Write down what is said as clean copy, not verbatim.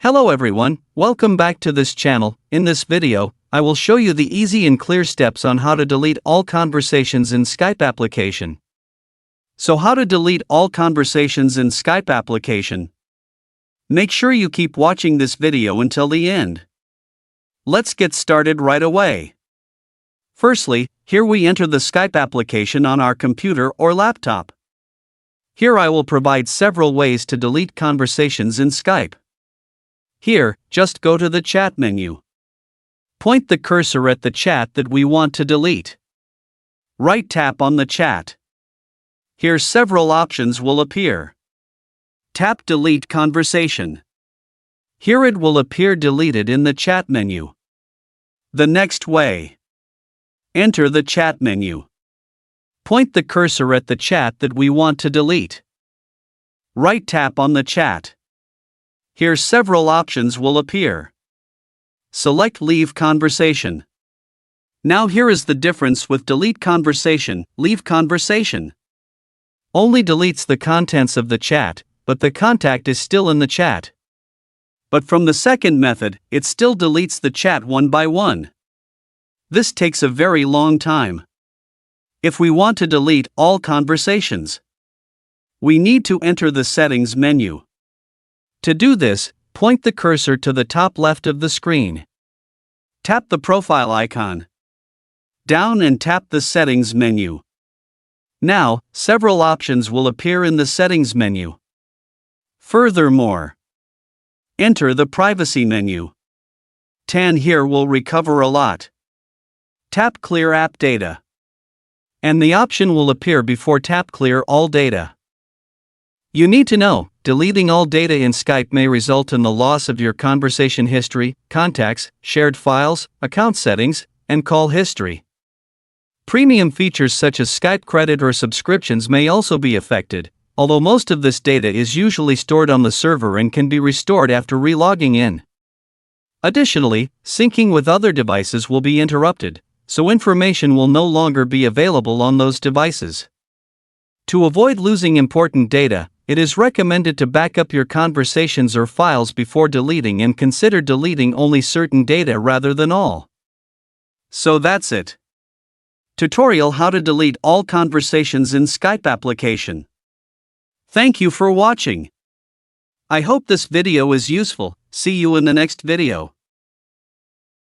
Hello everyone, welcome back to this channel. In this video, I will show you the easy and clear steps on how to delete all conversations in Skype application. So how to delete all conversations in Skype application? Make sure you keep watching this video until the end. Let's get started right away. Firstly, here we enter the Skype application on our computer or laptop. Here I will provide several ways to delete conversations in Skype. Here, just go to the chat menu. Point the cursor at the chat that we want to delete. Right tap on the chat. Here several options will appear. Tap Delete Conversation. Here it will appear deleted in the chat menu. The next way. Enter the chat menu. Point the cursor at the chat that we want to delete. Right tap on the chat. Here several options will appear. Select Leave Conversation. Now here is the difference with Delete Conversation. Leave Conversation only deletes the contents of the chat, but the contact is still in the chat. But from the second method, it still deletes the chat one by one. This takes a very long time. If we want to delete all conversations, we need to enter the Settings menu. To do this, point the cursor to the top left of the screen. Tap the profile icon. Down and tap the Settings menu. Now, several options will appear in the Settings menu. Furthermore, enter the Privacy menu. Tan here will recover a lot. Tap Clear App Data. And the option will appear before tap Clear All Data. You need to know, deleting all data in Skype may result in the loss of your conversation history, contacts, shared files, account settings, and call history. Premium features such as Skype credit or subscriptions may also be affected, although most of this data is usually stored on the server and can be restored after relogging in. Additionally, syncing with other devices will be interrupted, so information will no longer be available on those devices. To avoid losing important data, it is recommended to back up your conversations or files before deleting and consider deleting only certain data rather than all. So that's it. Tutorial how to delete all conversations in Skype application. Thank you for watching. I hope this video is useful. See you in the next video.